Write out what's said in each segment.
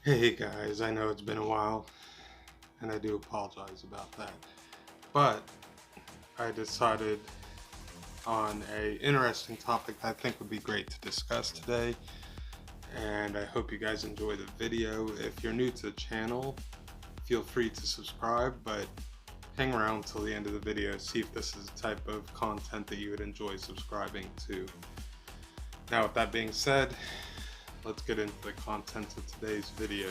Hey guys, I know it's been a while, and I do apologize about that. But I decided on a interesting topic that I think would be great to discuss today, and I hope you guys enjoy the video. If you're new to the channel, feel free to subscribe, but hang around till the end of the video, see if this is the type of content that you would enjoy subscribing to. Now, with that being said, let's get into the content of today's video.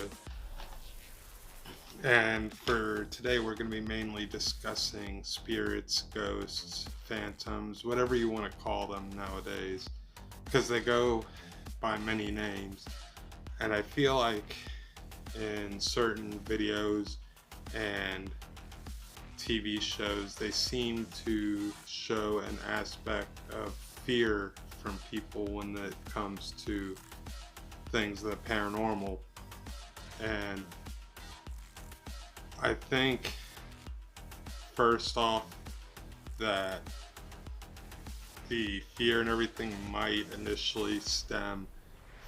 And for today, we're going to be mainly discussing spirits, ghosts, phantoms, whatever you want to call them nowadays, because they go by many names. And I feel like in certain videos and TV shows, they seem to show an aspect of fear from people when it comes to things that are paranormal. And I think, first off, that the fear and everything might initially stem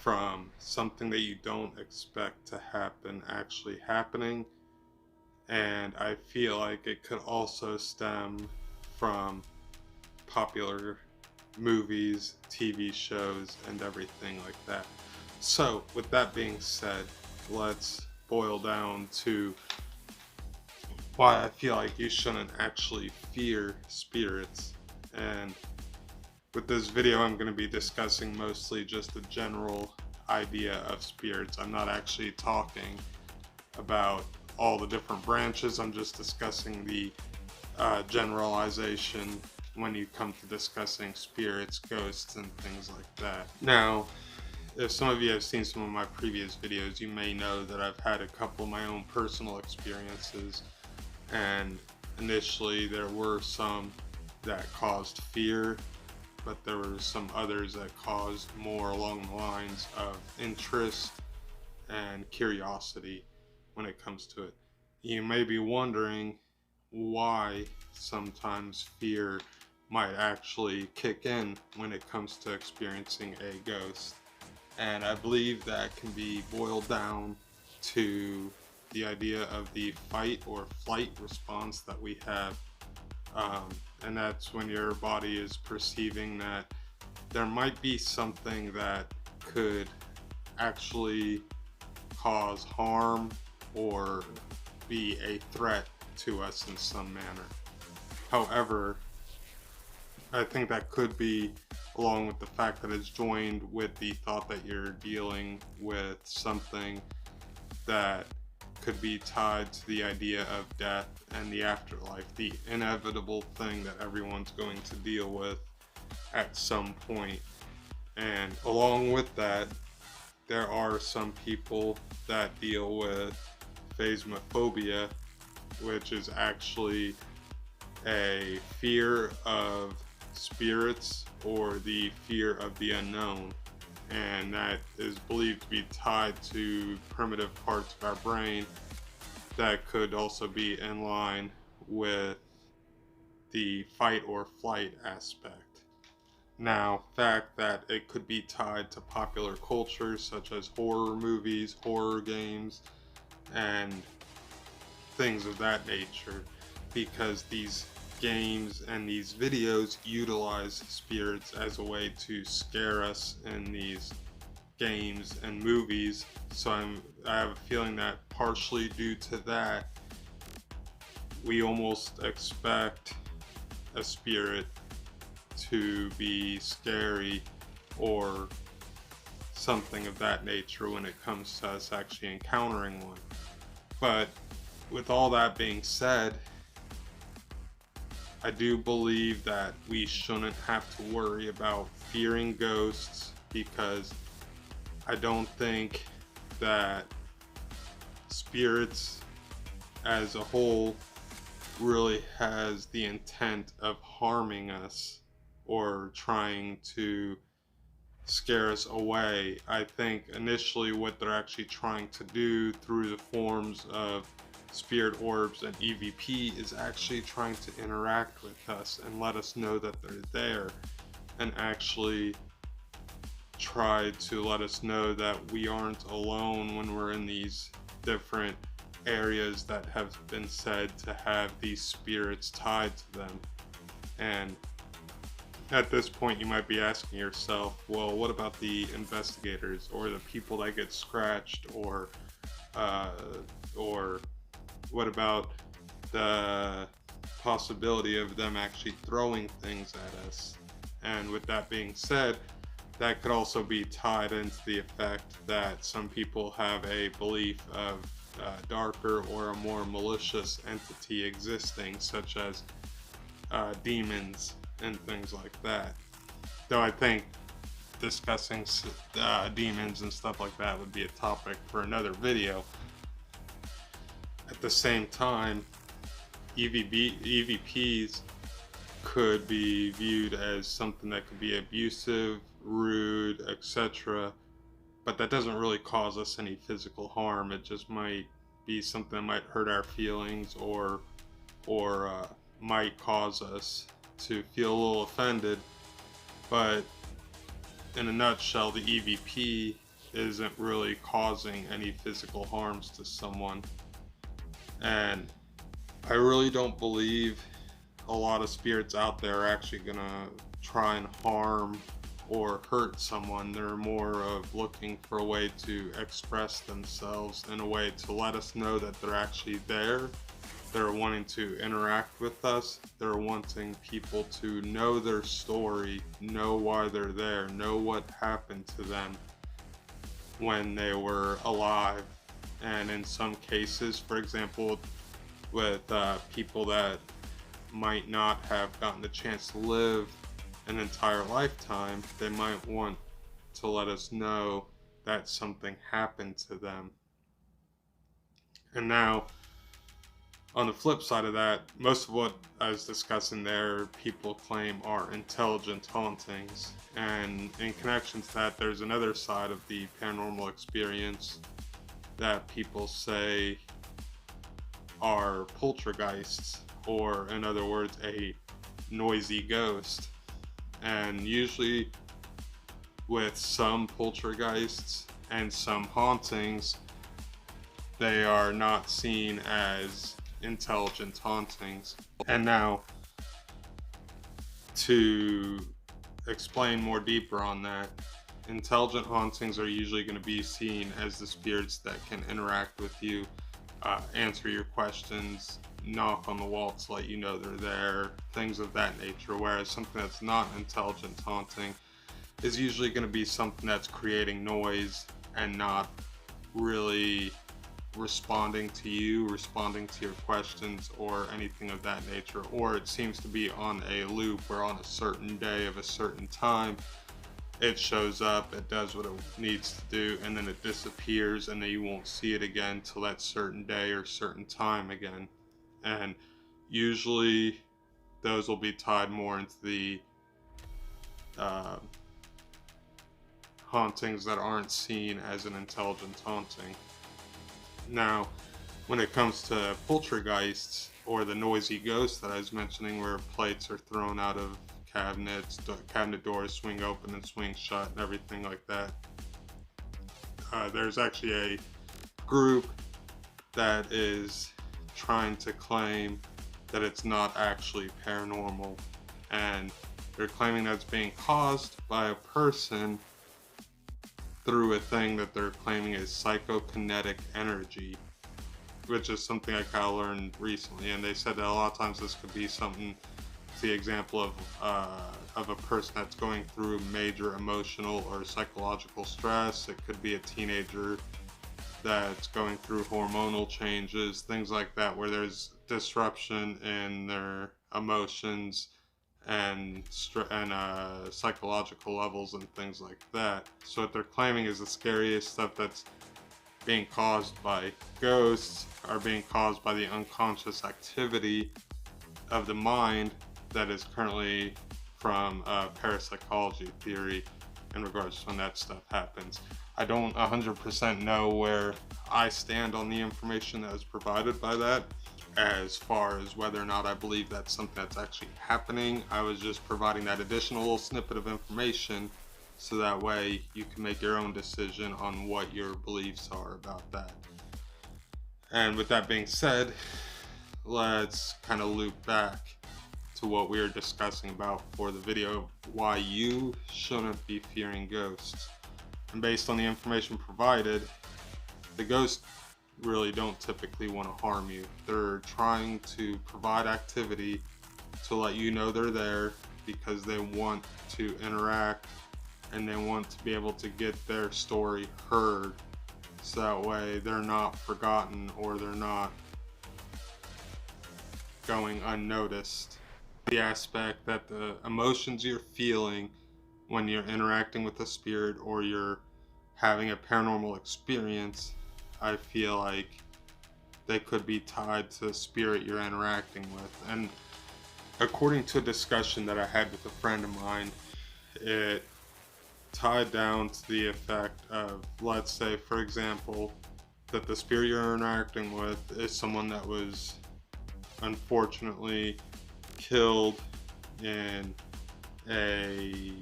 from something that you don't expect to happen actually happening. And I feel like it could also stem from popular movies, TV shows, and everything like that. So, with that being said, let's boil down to why I feel like you shouldn't actually fear spirits. And with this video, I'm going to be discussing mostly just the general idea of spirits. I'm not actually talking about all the different branches. I'm just discussing the generalization when you come to discussing spirits, ghosts, and things like that. Now, if some of you have seen some of my previous videos, you may know that I've had a couple of my own personal experiences. And initially there were some that caused fear, but there were some others that caused more along the lines of interest and curiosity when it comes to it. You may be wondering why sometimes fear might actually kick in when it comes to experiencing a ghost. And I believe that can be boiled down to the idea of the fight or flight response that we have. And that's when your body is perceiving that there might be something that could actually cause harm or be a threat to us in some manner. However, I think that could be along with the fact that it's joined with the thought that you're dealing with something that could be tied to the idea of death and the afterlife, the inevitable thing that everyone's going to deal with at some point. And along with that, there are some people that deal with phasmophobia, which is actually a fear of spirits or the fear of the unknown. And that is believed to be tied to primitive parts of our brain that could also be in line with the fight or flight aspect. Now, fact that it could be tied to popular culture such as horror movies, horror games, and things of that nature, because these games and these videos utilize spirits as a way to scare us in these games and movies. So I have a feeling that partially due to that, we almost expect a spirit to be scary or something of that nature when it comes to us actually encountering one. But with all that being said, I do believe that we shouldn't have to worry about fearing ghosts, because I don't think that spirits as a whole really has the intent of harming us or trying to scare us away. I think initially what they're actually trying to do through the forms of spirit orbs and EVP is actually trying to interact with us and let us know that they're there and actually try to let us know that we aren't alone when we're in these different areas that have been said to have these spirits tied to them. And at this point, you might be asking yourself, well, what about the investigators or the people that get scratched, or what about the possibility of them actually throwing things at us? And with that being said, that could also be tied into the effect that some people have a belief of darker or a more malicious entity existing, such as demons and things like that. Though I think discussing demons and stuff like that would be a topic for another video. At the same time, EVPs could be viewed as something that could be abusive, rude, etc. But that doesn't really cause us any physical harm. It just might be something that might hurt our feelings, or might cause us to feel a little offended. But in a nutshell, the EVP isn't really causing any physical harms to someone. And I really don't believe a lot of spirits out there are actually gonna try and harm or hurt someone. They're more of looking for a way to express themselves, in a way to let us know that they're actually there. They're wanting to interact with us. They're wanting people to know their story, know why they're there, know what happened to them when they were alive. And in some cases, for example, with people that might not have gotten the chance to live an entire lifetime, they might want to let us know that something happened to them. And now, on the flip side of that, most of what I was discussing there, people claim are intelligent hauntings. And in connection to that, there's another side of the paranormal experience that people say are poltergeists, or in other words, a noisy ghost. And usually with some poltergeists and some hauntings, they are not seen as intelligent hauntings. And now, to explain more deeper on that, intelligent hauntings are usually going to be seen as the spirits that can interact with you, answer your questions, knock on the wall to let you know they're there, things of that nature. Whereas something that's not an intelligent haunting is usually going to be something that's creating noise and not really responding to you, responding to your questions, or anything of that nature. Or it seems to be on a loop, where on a certain day of a certain time it shows up, it does what it needs to do, and then it disappears, and then you won't see it again till that certain day or certain time again. And usually those will be tied more into the hauntings that aren't seen as an intelligent haunting. Now, when it comes to poltergeists, or the noisy ghosts that I was mentioning, where plates are thrown out of cabinets, cabinet doors swing open and swing shut and everything like that, there's actually a group that is trying to claim that it's not actually paranormal, and they're claiming that it's being caused by a person through a thing that they're claiming is psychokinetic energy, which is something I kind of learned recently. And they said that a lot of times this could be something, the example of a person that's going through major emotional or psychological stress. It could be a teenager that's going through hormonal changes, things like that, where there's disruption in their emotions and psychological levels and things like that. So what they're claiming is the scariest stuff that's being caused by ghosts are being caused by the unconscious activity of the mind that is currently from parapsychology theory in regards to when that stuff happens. I don't 100% know where I stand on the information that was provided by that, as far as whether or not I believe that's something that's actually happening. I was just providing that additional little snippet of information so that way you can make your own decision on what your beliefs are about that. And with that being said, let's kind of loop back to what we were discussing about for the video, why you shouldn't be fearing ghosts. And based on the information provided, the ghosts really don't typically want to harm you. They're trying to provide activity to let you know they're there because they want to interact and they want to be able to get their story heard, so that way they're not forgotten or they're not going unnoticed. The aspect that the emotions you're feeling when you're interacting with a spirit or you're having a paranormal experience, I feel like they could be tied to the spirit you're interacting with. And according to a discussion that I had with a friend of mine, it tied down to the effect of, let's say, for example, that the spirit you're interacting with is someone that was unfortunately killed in a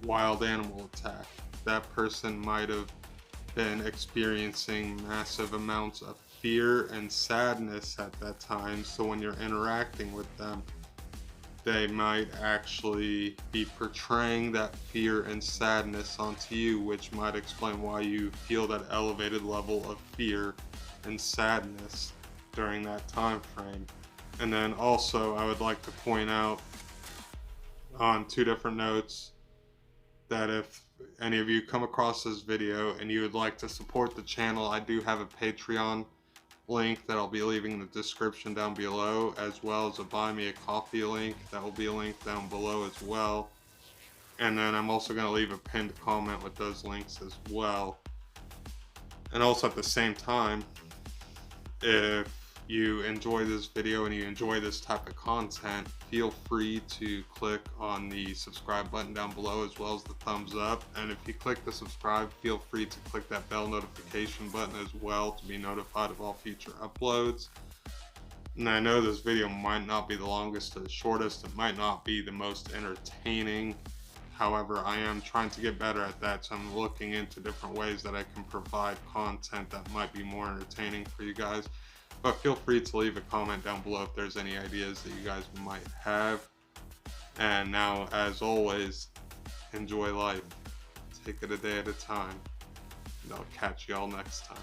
wild animal attack. That person might have been experiencing massive amounts of fear and sadness at that time, so when you're interacting with them, they might actually be portraying that fear and sadness onto you, which might explain why you feel that elevated level of fear and sadness during that time frame. And then also I would like to point out on two different notes that if any of you come across this video and you would like to support the channel, I do have a Patreon link that I'll be leaving in the description down below, as well as a buy me a coffee link that will be linked down below as well. And then I'm also going to leave a pinned comment with those links as well. And also at the same time, if you enjoy this video and you enjoy this type of content, feel free to click on the subscribe button down below as well as the thumbs up. And if you click the subscribe, feel free to click that bell notification button as well to be notified of all future uploads. And I know this video might not be the longest or the shortest, it might not be the most entertaining. However, I am trying to get better at that, so I'm looking into different ways that I can provide content that might be more entertaining for you guys. But feel free to leave a comment down below if there's any ideas that you guys might have. And now, as always, enjoy life. Take it a day at a time. And I'll catch y'all next time.